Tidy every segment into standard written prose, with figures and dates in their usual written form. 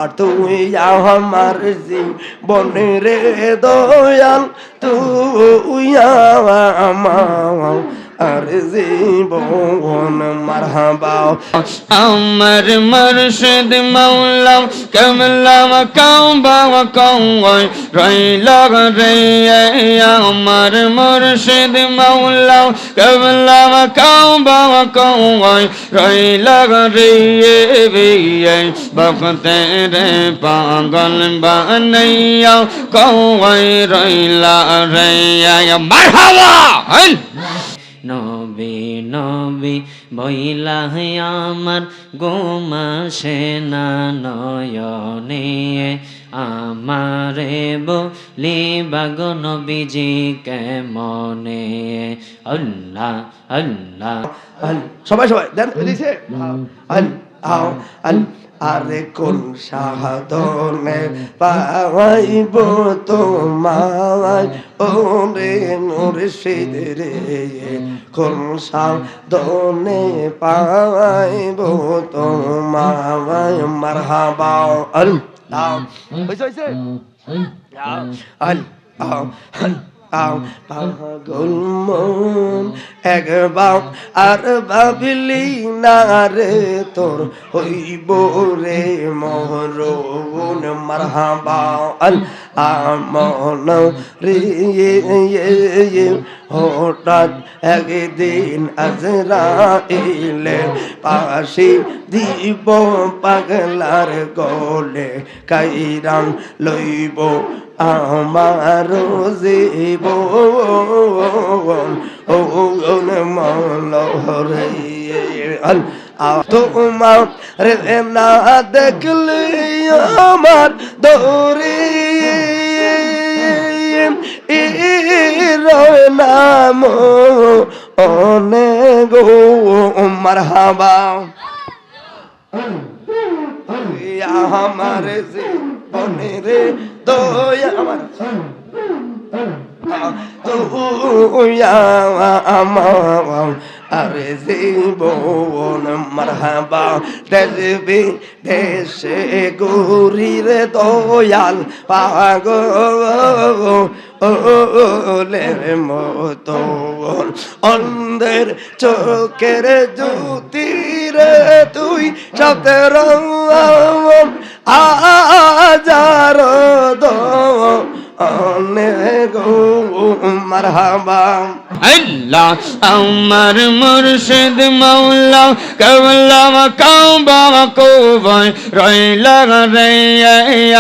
আর তুই আমার জীবনের দয়াল, তুই আমার আর জীবন মারহাবা। আমার মুর্শিদ মাওলা কমলা কাওবা কওয় রইলা রে আমার মুর্শিদ মাওলা কমলা কাওবা কওয় রইলা রে বখতে রে পাগল বানাইয়া কওয় রইলা রে মারহাবা। নবী নবী বইলা আমার গোমাসে না নয়নে আমারে বলিবা গো নবীজি কেমনে। আল্লাহ আল্লাহ সবাই সবাই দেন দিছে আরে কোন সাধনে পাইব তোমায় ওরে মুর্শিদ রে, কোন সাধনে পাইব তোমায় মারহাবা। আল্লাহ হইছে হইছে পাগল মন একবার আর ভাবলি না রে তোর হইব রে মরণ মারহাবা। আমন রে হঠাৎ একদিন আজরাইলে পাশি দিব পাগলার গলে কাইরান লইব আমার জীবন ও মলহরে। তোমার রে না দেখলে আমার দৌড়ে নাম অনেক মারহাবা। আমার জীবনের দয়া আমার আরে জীবন মারহাবা। দেশে দেশে গৌরীর দয়াল পাগলের মতন অন্ধের চোখের জ্যোতির তুই সতের আজার অনেক মারহাবা। আল্লাহ আমার মুর্শিদ মাওলা কমলা কাওবা কওয় রইলা রে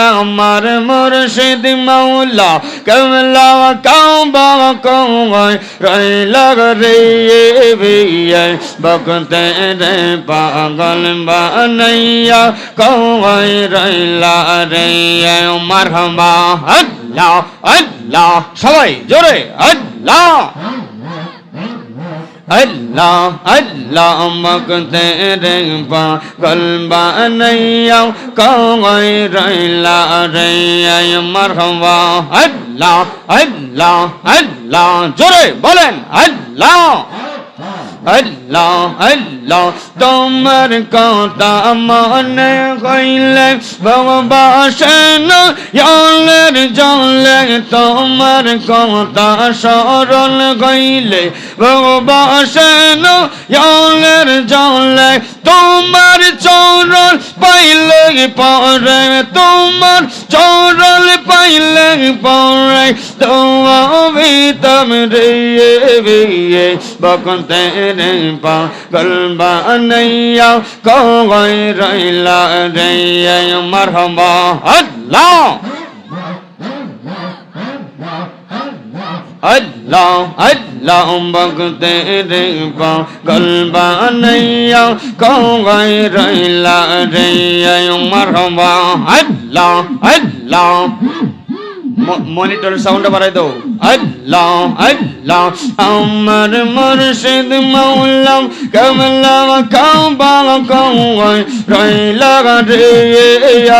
আমার মুর্শিদ মাওলা কমলা কাওবা কওয় রইলা রে বখতে রে পাগল বানাইয়া কওয় রইলা রে মারহাবা। আল্লাহ আল্লাহ সবাই জোরে আল্লাহ আল্লাহ আল্লাহ মগতে রে পাগল বানাইয়া কওয় রইলা রে মারহাবা। আল্লাহ আল্লাহ আল্লাহ জোরে বলেন আল্লাহ আল্লাহ আল্লাহ। তোমার কথা মনে হইলে ভালোবাসেন জলের জলে, তোমার কথা স্মরণ হইলে ভালোবাসেন জলের জলে, তোমার চরণ পাইলে পরে, তোমার চরণ পাইলে পরে তুমি রে বকতে রে পাগল বানাইয়া কওয় রইলা রে মারহাবা। আল্লাহ আল্লাহ আল্লাহ বকতে রে পাগল বানাইয়া কওয় রইলা রে মারহাবা। আল্লাহ আল্লাহ মনিটর সাউন্ড বাড়াই দাও। আল্লাহ আল্লাহ আমার মুর্শিদ মাওলা কমলা কাওবা কওয় রইলা রে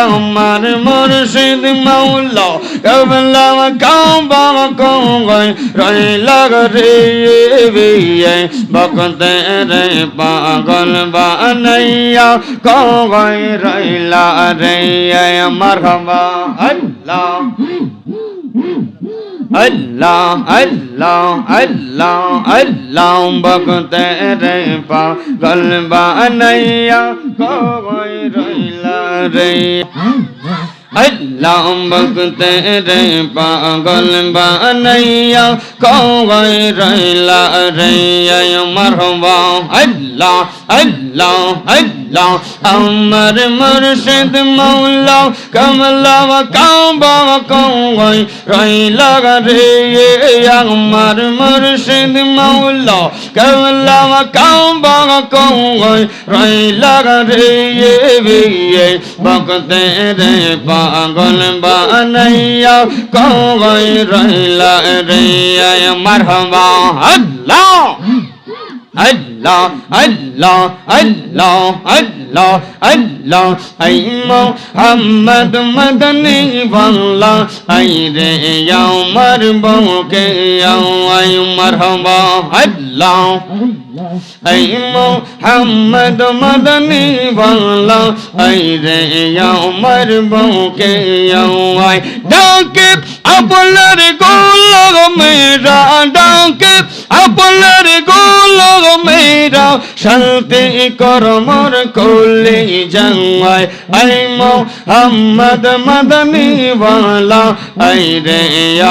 আমার মুর্শিদ মাওলা কমলা কাওবা কওয় রইলা রে বকতে রে পাগল বানাইয়া কই রইলা রে মারহাবা আল্লাহ আল্লাহ আল্লাহ আল্লাহ আল্লাহ বকতে রে পাগল বানাইয়া কই রইলা রে আল্লাহ বকতে রে পাগল বানাইয়া কই রইলা রে মারহাবা আল্লাহ আল্লাহ আল্লাহ আমার মুর্শিদ মৌলা কমলা কাবা কই রইলা রে আমার মুর্শিদ মৌলা কমলা কাবা কই রইলা রে বকতে রে পাগল বানাইয়া কই রইলা রে মারহাবা আল্লাহ আল্লাহ আল্লাহ আল্লাহ আল্লাহ আল্লাহ আই মোহাম্মদ মদনী বাংলা আই রে আমার বউকে আই মারহাবা আল্লাহ আই মোহাম্মদ মদনী বাংলা আই রে আমার বউকে আই ডাকে আপনার গোলাম মেরা ডাকে আপনার গোলাম মেরা শান্তি কর মোর কোলে জামাই আই মোহাম্মদ মদনী ওয়ালা আই রে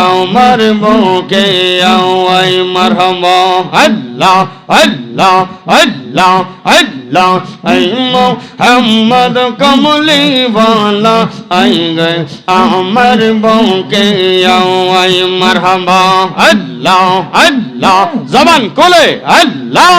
আমার বউকে আই মারহাবা আল্লাহ আল্লাহ আল্লাহ আল্লাহ আই মোহাম্মদ কমলি ওয়ালা আই গে আমার বউকে আই মারহাবা আল্লাহ আল্লাহ জবান কোলে আল্লাহ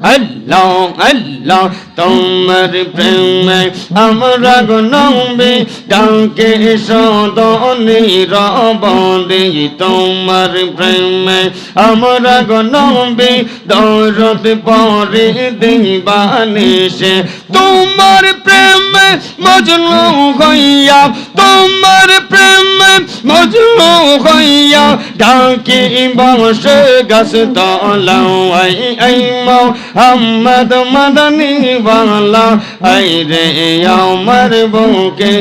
আল্লাহ আল্লাহ তোমার প্রেমে আমরা গনবে ডাকে সদনে রবন্দে তোমার প্রেমে আমরা গনবে দরদ পরে দিবানিশে তোমার প্রেমে মজনু হইয়া তোমার প্রেমে মজনু হইয়া ডাকে বসে গাছ তলায় আই মোহাম্মদ মদনী ওয়ালা আই রে আমার বউকে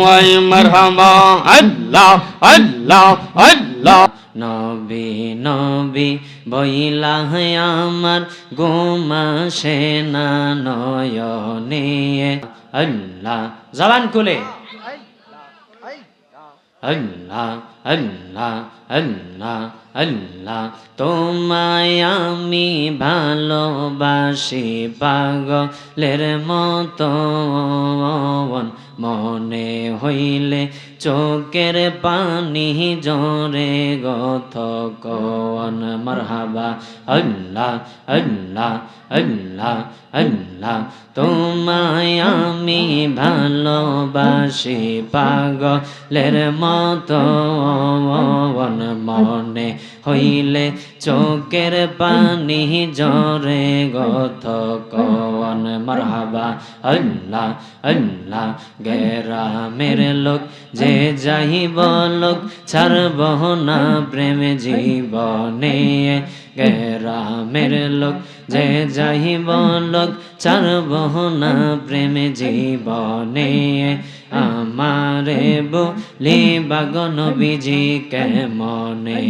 আই মারহাবা আল্লাহ আল্লাহ আল্লাহ নবী নবী বইলা আমার গোমাসে না নয়নে আল্লাহ জবান খুলে আল্লাহ আল্লাহ আল্লাহ আল্লাহ তোমায় আমি ভালোবাসি পাগলের মতন মনে হইলে চোখের পানি জরে গথ কন মারহাবা আল্লাহ আল্লাহ আল্লাহ আল্লাহ তোমায় আমি ভালোবাসি পাগলের মতন মনে হইলে চোখের পানি জরে গথ কন মারহাবা আল্লাহ আল্লাহ গ্রামের লোক যে যাইব লোক ছাড়ব না প্রেম জীবনে গ্রামের লোক যে যাইব লোক ছাড়ব না প্রেম জীবনে আমারে বলি বাগন বিজি কেমনে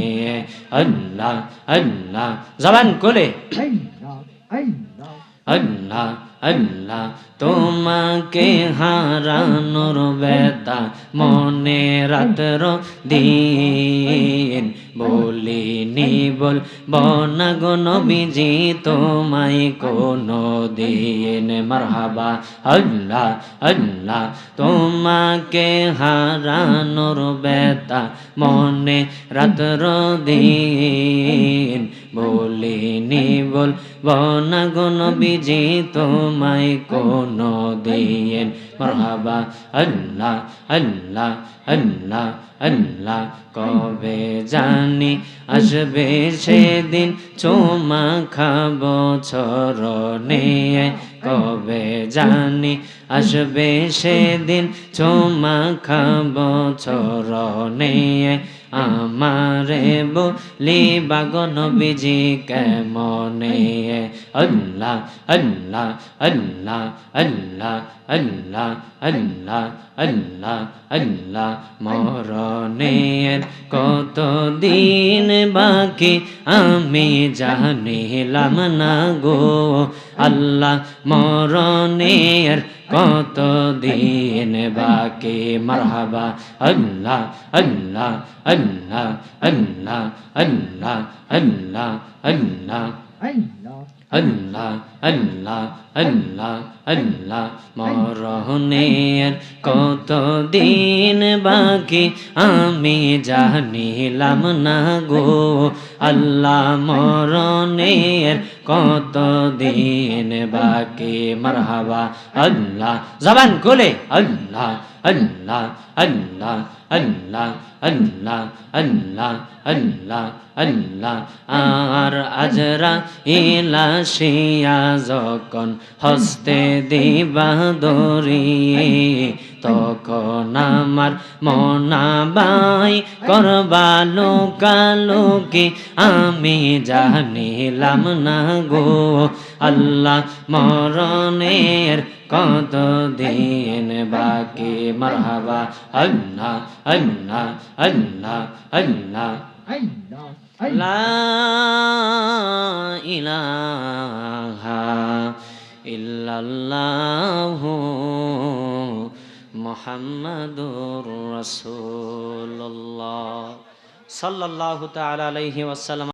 আল্লাহ আল্লাহ জবান কোলে আল্লাহ আল্লাহ তোমাকে হারানোর ব্যথা মনে রাতর দিন বলিনি বলব না গো নবীজি তোমায় কোনো দিন মারহাবা আল্লাহ আল্লাহ তোমাকে হারানোর ব্যথা মনে রাতর দিন বলিনি বলব না গো নবীজি তোমায় কোনো দিন মারহাবা আল্লাহ আল্লাহ আল্লাহ আল্লাহ কবে জানি আসবে সেদিন চুমা খাবো চরণে কবে জানি আসবে সেদিন চুমা খাবো চরণে আমারে বলি বাগো নবীজি কেমনে আল্লাহ আল্লাহ আল্লাহ আল্লাহ আল্লাহ আল্লাহ আল্লাহ আল্লাহ মরণের কত দিন বাকি আমি জানিলাম না গো আল্লাহ মরণের কত দিন বাকি মারহাবা আল্লাহ আল্লাহ আল্লাহ আল্লাহ আল্লাহ আল্লাহ আল্লাহ আল্লাহ আল্লাহ আল্লাহ আল্লাহ মরণের কত দিন বাকি আমি জানিলাম না গো আল্লাহ মরণের কত দিন বাকি মারহাবা আল্লাহ জবান খুলে আল্লাহ আল্লাহ আল্লাহ আল্লাহ আল্লাহ আল্লাহ আল্লাহ আল্লাহ আর আজরা ইলাশিয়া যখন হস্তে দিবা দরিয়ে তখন আমার মনাবাই করবা লোকালোকে আমি জানিলাম না গো আল্লাহ মরণের কত দিন বাকি মারহাবা আল্লাহ আল্লাহ আল্লাহ আল্লাহ লা ইলাহা ইল্লাল্লাহু মুহাম্মাদুর রাসূলুল্লাহ সাল্লাল্লাহু তাআলা আলাইহি ওয়াসাল্লাম।